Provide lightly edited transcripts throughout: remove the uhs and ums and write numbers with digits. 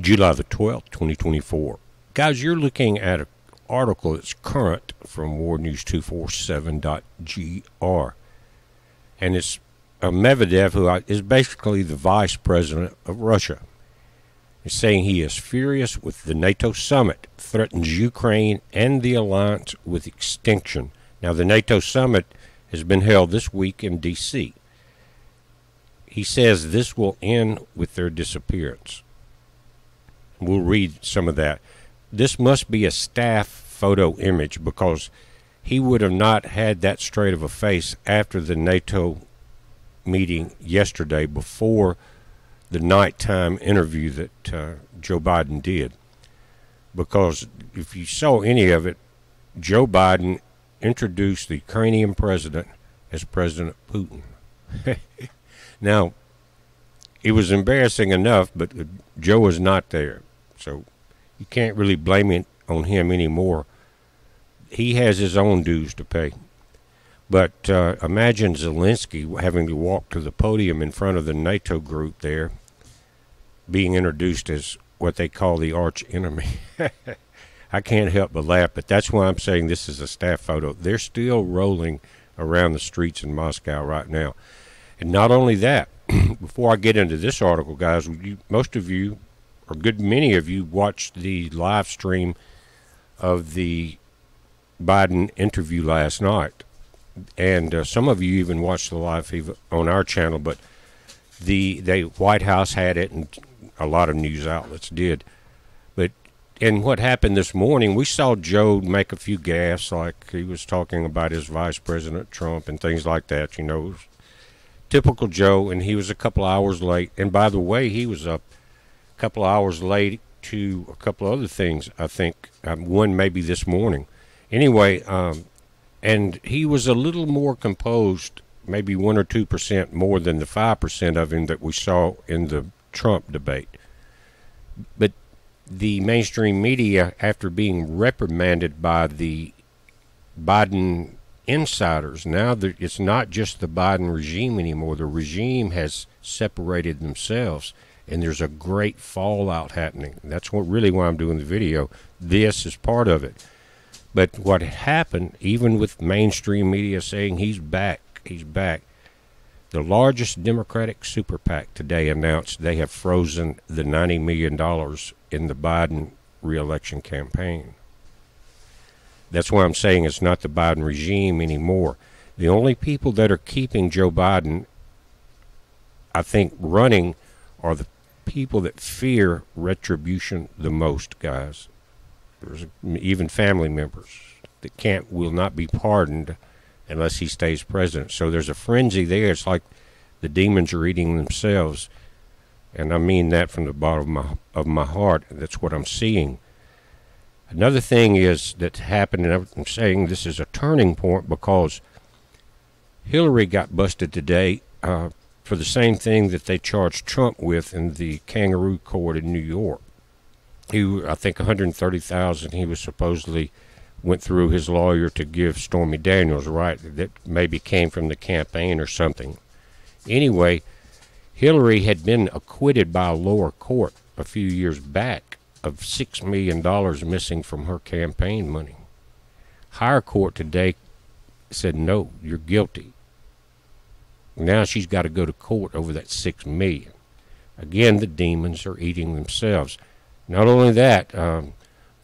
July the 12th, 2024. Guys, you're looking at an article that's current from warnews247.gr. And it's Medvedev, who is basically the vice president of Russia. He's saying he is furious with the NATO summit, threatens Ukraine and the alliance with extinction. Now, the NATO summit has been held this week in D.C. He says this will end with their disappearance. We'll read some of that. This must be a staff photo image, because he would have not had that straight of a face after the NATO meeting yesterday, before the nighttime interview that Joe Biden did. Because if you saw any of it, Joe Biden introduced the Ukrainian president as President Putin. Now, it was embarrassing enough, but Joe was not there. So you can't really blame it on him anymore. He has his own dues to pay. But imagine Zelensky having to walk to the podium in front of the NATO group there, being introduced as what they call the arch enemy. I can't help but laugh, but that's why I'm saying this is a staff photo. They're still rolling around the streets in Moscow right now. And not only that, before I get into this article, guys, most of you, or good many of you, watched the live stream of the Biden interview last night. And some of you even watched the live feed on our channel, but the White House had it, and a lot of news outlets did. But and what happened this morning, we saw Joe make a few gaffes, like he was talking about his Vice President Trump and things like that. You know, typical Joe, and he was a couple hours late. And by the way, he was up a couple hours late to a couple other things, I think. One maybe this morning. Anyway, and he was a little more composed, maybe 1 or 2% more than the 5% of him that we saw in the Trump debate. But the mainstream media, after being reprimanded by the Biden insiders, now it's not just the Biden regime anymore. The regime has separated themselves, and there's a great fallout happening. That's really why I'm doing the video. This is part of it. But what happened, even with mainstream media saying he's back, the largest Democratic super PAC today announced they have frozen the $90 million in the Biden re-election campaign. That's why I'm saying it's not the Biden regime anymore. The only people that are keeping Joe Biden, I think, running are the people that fear retribution the most, guys. There's even family members that will not be pardoned unless he stays president. So there's a frenzy there. It's like the demons are eating themselves, and I mean that from the bottom of my heart. That's what I'm seeing. Another thing is that happened, and I'm saying this is a turning point, because Hillary got busted today for the same thing that they charged Trump with in the kangaroo court in New York. I think $130,000 he was supposedly went through his lawyer to give Stormy Daniels, right? That maybe came from the campaign or something. Anyway, Hillary had been acquitted by a lower court a few years back of $6 million missing from her campaign money. Higher court today said, no, you're guilty. Now she's got to go to court over that $6 million. Again, the demons are eating themselves. Not only that,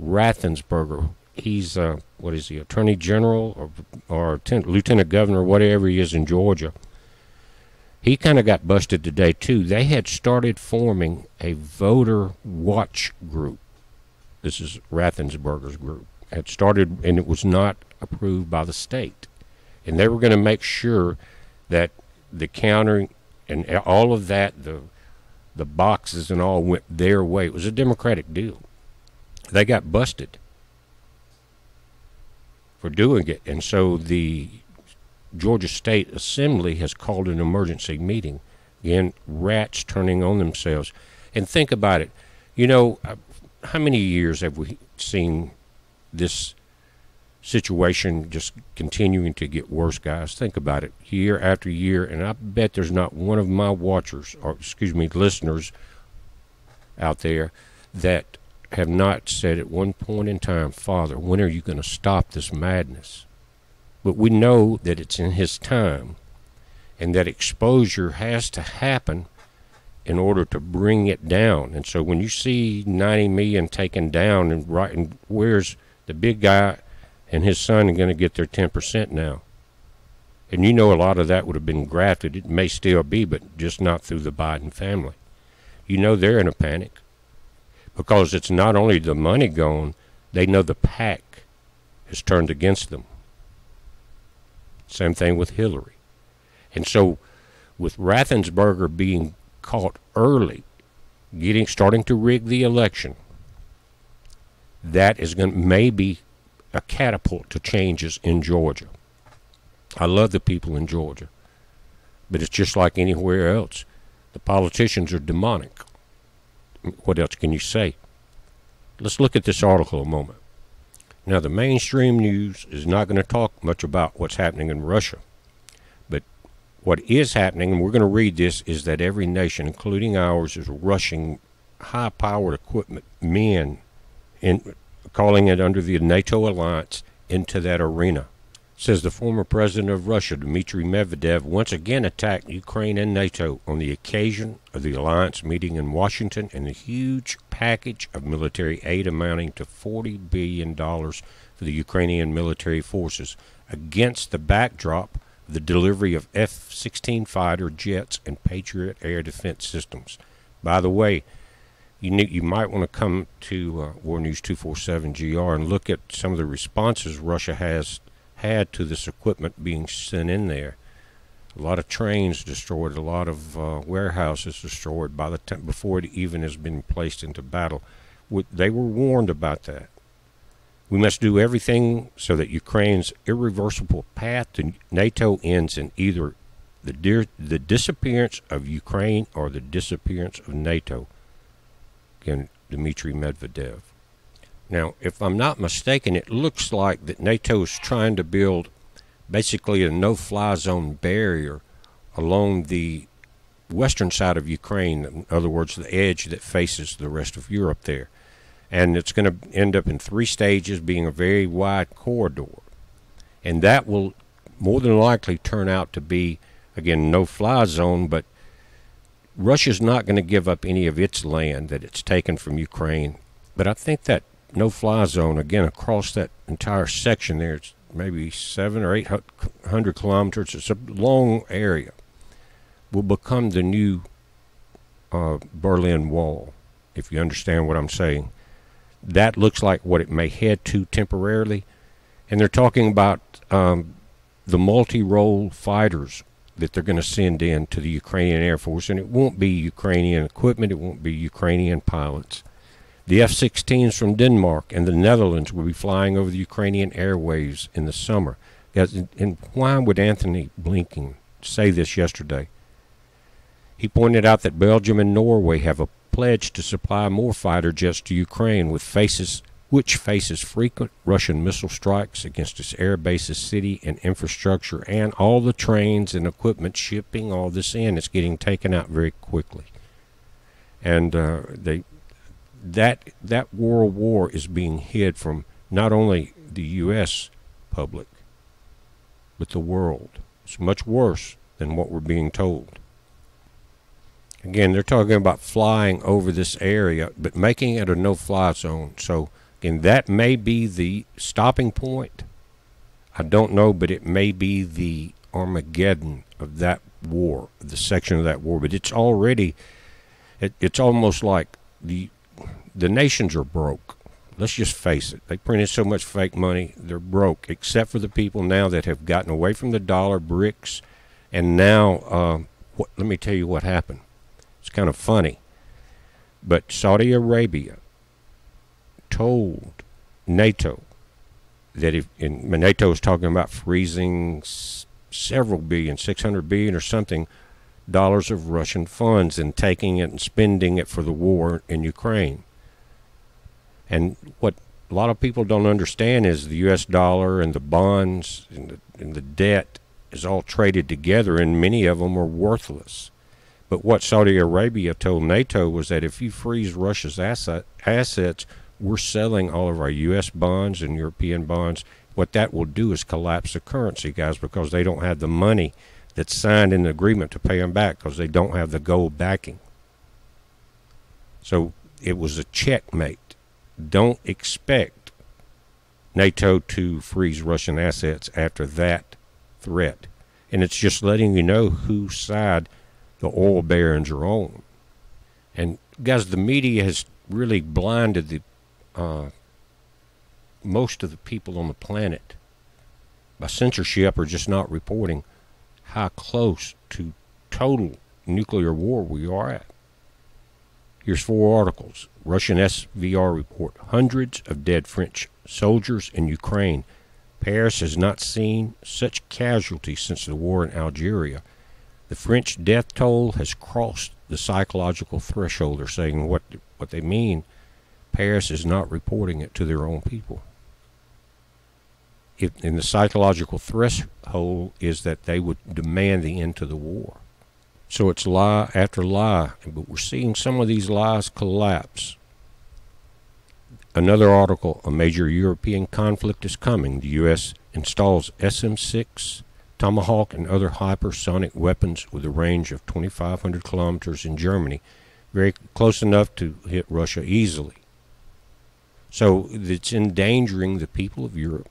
Raffensperger, he's, what is he, Attorney General or Lieutenant Governor, whatever he is in Georgia. He kind of got busted today, too. They had started forming a voter watch group. This is Raffensperger's group. Had started, and it was not approved by the state. And they were going to make sure that the counting and all of that, the boxes and all went their way. It was a Democratic deal. They got busted for doing it. And so the Georgia State Assembly has called an emergency meeting. Again, rats turning on themselves. And think about it. You know, how many years have we seen this situation just continuing to get worse, guys? Think about it, year after year, and I bet there's not one of my watchers, or excuse me, listeners out there that have not said at one point in time, Father, when are you going to stop this madness? But we know that it's in his time, and that exposure has to happen in order to bring it down. And so when you see 90 million taken down, and where's the big guy and his son are going to get their 10% now? And you know a lot of that would have been grafted. It may still be, but just not through the Biden family. You know they're in a panic, because it's not only the money gone, they know the pack has turned against them. Same thing with Hillary. And so with Raffensperger being caught early, starting to rig the election, that is going to maybe a catapult to changes in Georgia. I love the people in Georgia, but it's just like anywhere else. The politicians are demonic. What else can you say? Let's look at this article a moment. Now, the mainstream news is not going to talk much about what's happening in Russia. But what is happening, and we're going to read this, is that every nation, including ours, is rushing high-powered equipment, men, and calling it under the NATO alliance, into that arena. Says the former president of Russia, Dmitry Medvedev, once again attacked Ukraine and NATO on the occasion of the alliance meeting in Washington, and a huge package of military aid amounting to $40 billion for the Ukrainian military forces, against the backdrop of the delivery of F-16 fighter jets and Patriot air defense systems. By the way, you might want to come to War News 247 GR and look at some of the responses Russia has had to this equipment being sent in there. A lot of trains destroyed, a lot of warehouses destroyed by the time before it even has been placed into battle. They were warned about that. We must do everything so that Ukraine's irreversible path to NATO ends in either the disappearance of Ukraine or the disappearance of NATO. Again, Dmitry Medvedev. Now, if I'm not mistaken, it looks like that NATO is trying to build basically a no-fly zone barrier along the western side of Ukraine, in other words, the edge that faces the rest of Europe there. And it's going to end up in 3 stages, being a very wide corridor. And that will more than likely turn out to be, again, no-fly zone, but Russia's not going to give up any of its land that it's taken from Ukraine. But I think that no-fly zone, again, across that entire section there, it's maybe 700 or 800 kilometers. It's a long area. Will become the new Berlin Wall, if you understand what I'm saying. That looks like what it may head to temporarily. And they're talking about the multi-role fighters that they're going to send in to the Ukrainian Air Force. And it won't be Ukrainian equipment. It won't be Ukrainian pilots. The F-16s from Denmark and the Netherlands will be flying over the Ukrainian airwaves in the summer. And why would Anthony Blinken say this yesterday? He pointed out that Belgium and Norway have a pledge to supply more fighter jets to Ukraine, which faces frequent Russian missile strikes against its air bases, city, and infrastructure, and all the trains and equipment shipping all this in. It's getting taken out very quickly. And that world war is being hid from not only the U.S. public, but the world. It's much worse than what we're being told. Again, they're talking about flying over this area, but making it a no-fly zone. So, again, that may be the stopping point. I don't know, but it may be the Armageddon of that war, the section of that war. But it's already, it's almost like the nations are broke. Let's just face it. They printed so much fake money, they're broke, except for the people now that have gotten away from the dollar, BRICS, and now, let me tell you what happened. It's kind of funny, but Saudi Arabia told NATO that NATO is talking about freezing several billion, 600 billion or something, dollars of Russian funds and taking it and spending it for the war in Ukraine. And what a lot of people don't understand is the U.S. dollar and the bonds and the debt is all traded together, and many of them are worthless. But what Saudi Arabia told NATO was that if you freeze Russia's assets, we're selling all of our U.S. bonds and European bonds. What that will do is collapse the currency, guys, because they don't have the money that's signed in the agreement to pay them back because they don't have the gold backing. So it was a checkmate. Don't expect NATO to freeze Russian assets after that threat. And it's just letting you know whose side the oil barons are on. And guys, the media has really blinded the most of the people on the planet by censorship or just not reporting how close to total nuclear war we are at. Here's 4 articles. Russian SVR report. Hundreds of dead French soldiers in Ukraine. Paris has not seen such casualties since the war in Algeria. The French death toll has crossed the psychological threshold. They're saying what they mean. Paris is not reporting it to their own people. And the psychological threshold is that they would demand the end to the war. So it's lie after lie, but we're seeing some of these lies collapse. Another article, a major European conflict is coming. The U.S. installs SM-6, Tomahawk, and other hypersonic weapons with a range of 2,500 kilometers in Germany, very close enough to hit Russia easily. So it's endangering the people of Europe,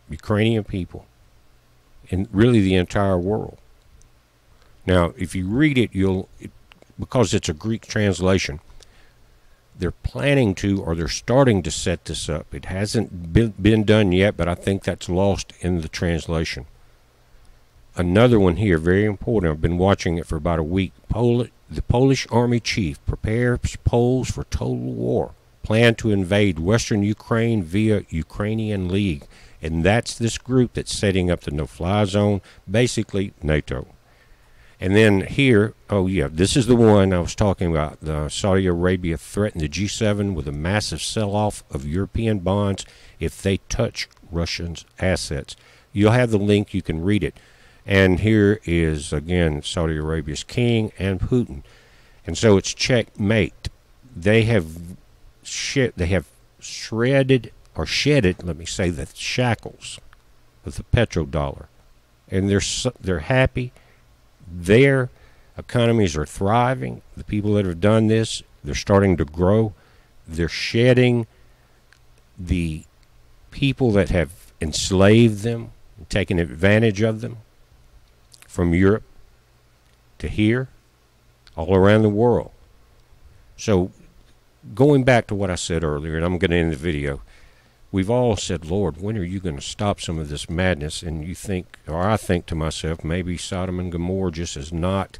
Ukrainian people, and really the entire world. Now, if you read it, because it's a Greek translation, they're planning to, or they're starting to set this up. It hasn't been done yet, but I think that's lost in the translation. Another one here, very important. I've been watching it for about a week. The Polish army chief prepares Poles for total war. Plan to invade western Ukraine via Ukrainian League. And that's this group that's setting up the no-fly zone, basically NATO. And then here, oh yeah, this is the one I was talking about. Saudi Arabia threatened the G7 with a massive sell-off of European bonds if they touch Russians' assets. You'll have the link, you can read it. And here is, again, Saudi Arabia's king and Putin. And so it's checkmate. They have shredded, let me say, the shackles of the petrodollar. And they're happy. Their economies are thriving. The people that have done this, they're starting to grow. They're shedding the people that have enslaved them, taken advantage of them, from Europe to here, all around the world. So going back to what I said earlier, and I'm going to end the video, we've all said, Lord, when are you going to stop some of this madness? And you think, or I think to myself, maybe Sodom and Gomorrah just is not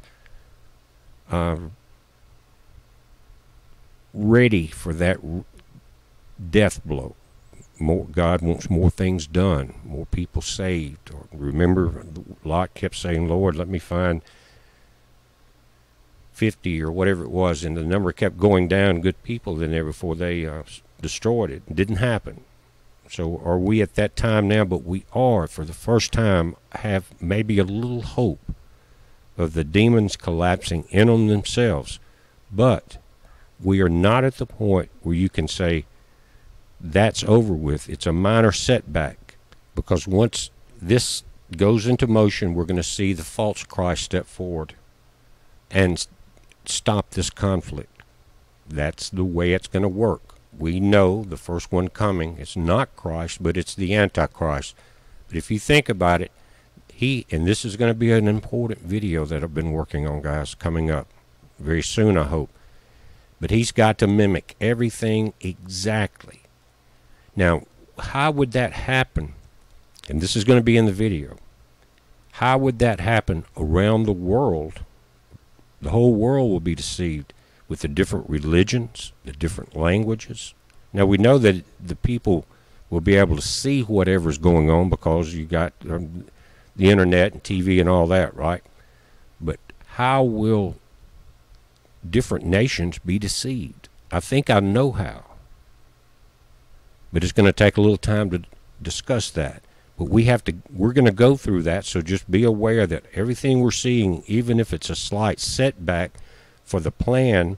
ready for that death blow. God wants more things done, more people saved. Or remember, Lot kept saying, Lord, let me find 50 or whatever it was, and the number kept going down, good people in there before they destroyed it. It didn't happen. So are we at that time now? But we are, for the first time, have maybe a little hope of the demons collapsing in on themselves. But we are not at the point where you can say, that's over with. It's a minor setback, because once this goes into motion, we're going to see the false Christ step forward and stop this conflict. That's the way it's going to work. We know the first one coming, it's not Christ, but it's the Antichrist. But if you think about it, and this is going to be an important video that I've been working on, guys, coming up very soon, I hope. But he's got to mimic everything exactly. Now, how would that happen? And this is going to be in the video. How would that happen around the world? The whole world will be deceived with the different religions, the different languages. Now, we know that the people will be able to see whatever's going on because you got the internet and TV and all that, right? But how will different nations be deceived? I think I know how. But it's going to take a little time to discuss that. But we're going to go through that, so just be aware that everything we're seeing, even if it's a slight setback, for the plan,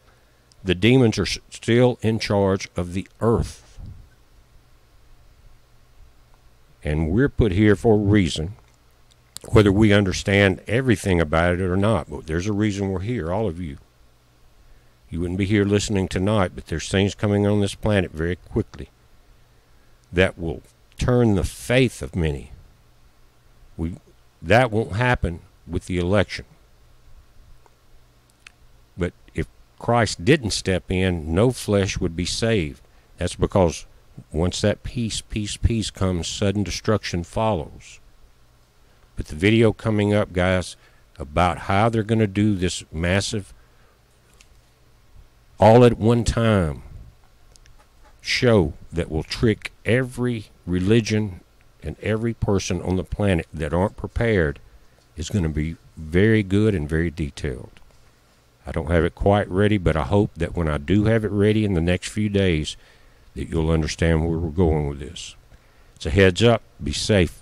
the demons are still in charge of the earth. And we're put here for a reason, whether we understand everything about it or not. But there's a reason we're here, all of you. You wouldn't be here listening tonight, but there's things coming on this planet very quickly that will turn the faith of many. That won't happen with the election. But if Christ didn't step in, no flesh would be saved. That's because once that peace comes, sudden destruction follows. But the video coming up, guys, about how they're going to do this massive, all at one time show that will trick every religion and every person on the planet that aren't prepared is going to be very good and very detailed. I don't have it quite ready, but I hope that when I do have it ready in the next few days, that you'll understand where we're going with this. It's a heads up. Be safe.